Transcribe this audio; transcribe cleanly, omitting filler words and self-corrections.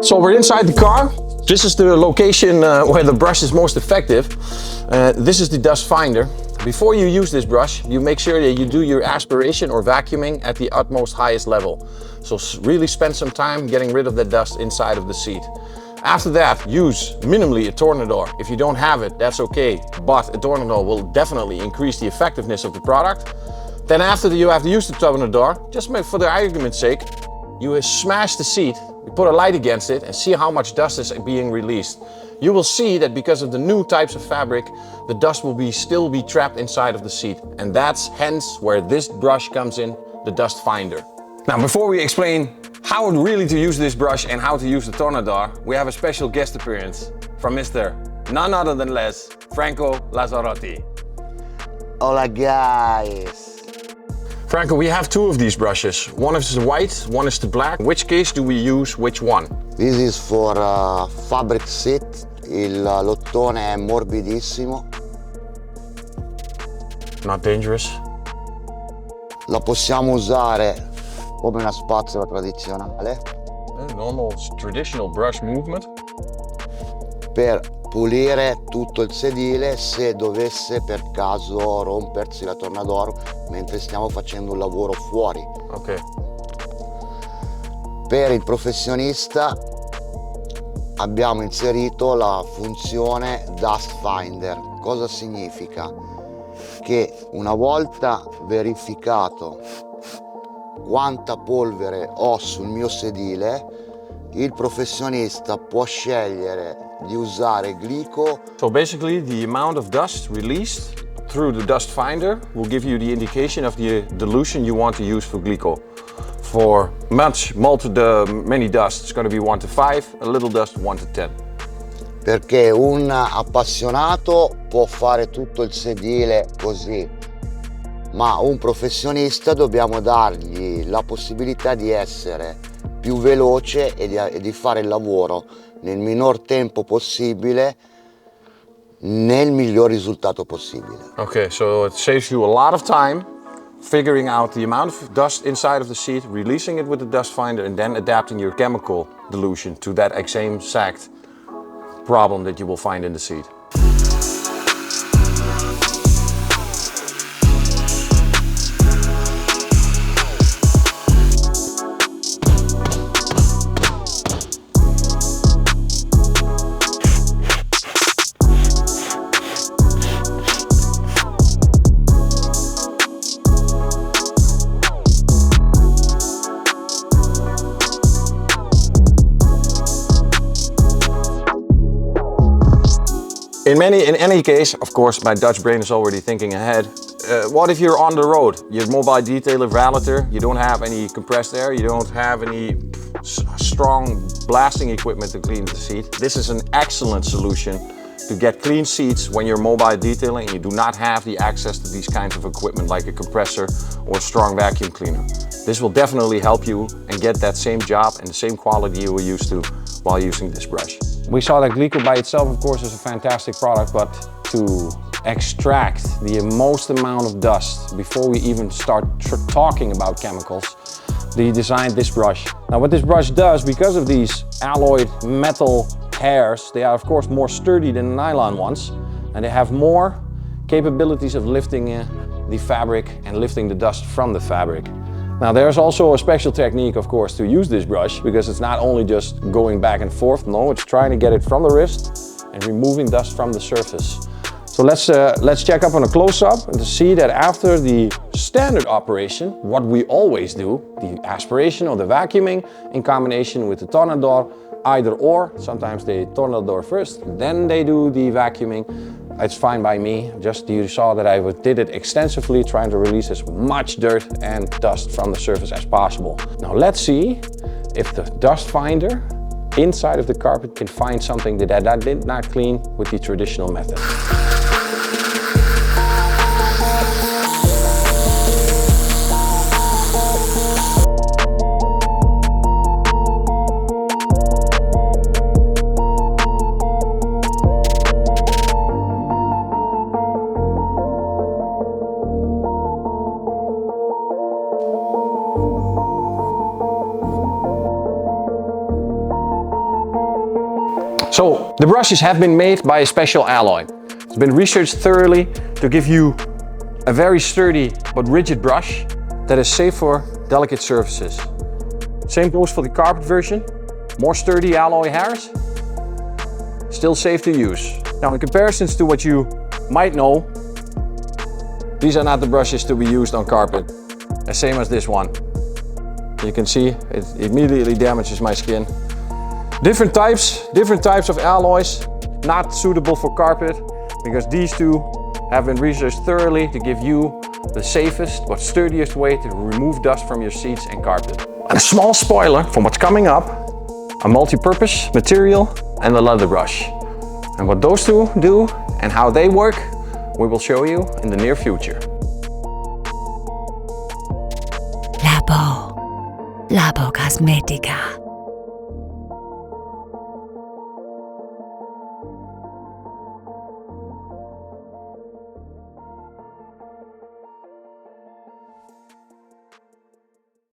So we're inside the car. This is the location where the brush is most effective. This is the dust finder. Before you use this brush, you make sure that you do your aspiration or vacuuming at the utmost highest level. So really spend some time getting rid of the dust inside of the seat. After that, use minimally a Tornador. If you don't have it, that's okay, but a Tornador will definitely increase the effectiveness of the product. Then after you have used the Tornador, just for the argument's sake, you smash the seat, you put a light against it and see how much dust is being released. You will see that because of the new types of fabric, the dust will still be trapped inside of the seat. And that's hence where this brush comes in, the dust finder. Now, before we explain how really to use this brush and how to use the Tornador, we have a special guest appearance from Mr. none other than less, Franco Lazzarotti. Hola guys! Franco, we have two of these brushes. One is the white, one is the black. In which case do we use which one? This is for fabric seat. L'ottone è morbidissimo. Not dangerous. La possiamo usare come una spazzola tradizionale. A normal traditional brush movement. Per pulire tutto il sedile se dovesse per caso rompersi la Tornador mentre stiamo facendo un lavoro fuori. Ok. Per il professionista abbiamo inserito la funzione Dust Finder. Cosa significa? Che una volta verificato quanta polvere ho sul mio sedile, il professionista può scegliere di usare glico. So basically the amount of dust released through the dust finder will give you the indication of the dilution you want to use for glico. For many dust, it's going to be 1 to 5, a little dust 1 to 10. Perché un appassionato può fare tutto il sedile così, ma un professionista dobbiamo dargli la possibilità di essere più veloce e di fare il lavoro nel minor tempo possibile, nel miglior risultato possibile. Okay, so it saves you a lot of time figuring out the amount of dust inside of the seat, releasing it with the dust finder, and then adapting your chemical dilution to that exact problem that you will find in the seat. In any case, of course, my Dutch brain is already thinking ahead. What if you're on the road? You're mobile detailer, valeter, you don't have any compressed air, you don't have any strong blasting equipment to clean the seat. This is an excellent solution to get clean seats when you're mobile detailing and you do not have the access to these kinds of equipment like a compressor or a strong vacuum cleaner. This will definitely help you and get that same job and the same quality you were used to while using this brush. We saw that glico by itself, of course, is a fantastic product, but to extract the most amount of dust before we even start talking about chemicals, they designed this brush. Now what this brush does, because of these alloyed metal hairs, they are of course more sturdy than the nylon ones, and they have more capabilities of lifting the fabric and lifting the dust from the fabric. Now there's also a special technique, of course, to use this brush, because it's not only just going back and forth, no, it's trying to get it from the wrist and removing dust from the surface. So let's check up on a close-up and to see that after the standard operation, what we always do, the aspiration or the vacuuming in combination with the Tornador, either or, sometimes they Tornador first, then they do the vacuuming. It's fine by me, just you saw that I did it extensively, trying to release as much dirt and dust from the surface as possible. Now let's see if the dust finder inside of the carpet can find something that I did not clean with the traditional method. So, the brushes have been made by a special alloy. It's been researched thoroughly to give you a very sturdy but rigid brush that is safe for delicate surfaces. Same goes for the carpet version. More sturdy alloy hairs, still safe to use. Now, in comparisons to what you might know, these are not the brushes to be used on carpet. The same as this one. You can see it immediately damages my skin. Different types of alloys, not suitable for carpet, because these two have been researched thoroughly to give you the safest but sturdiest way to remove dust from your seats and carpet. And a small spoiler from what's coming up, a multi-purpose material and a leather brush. And what those two do and how they work, we will show you in the near future. Labocosmetica.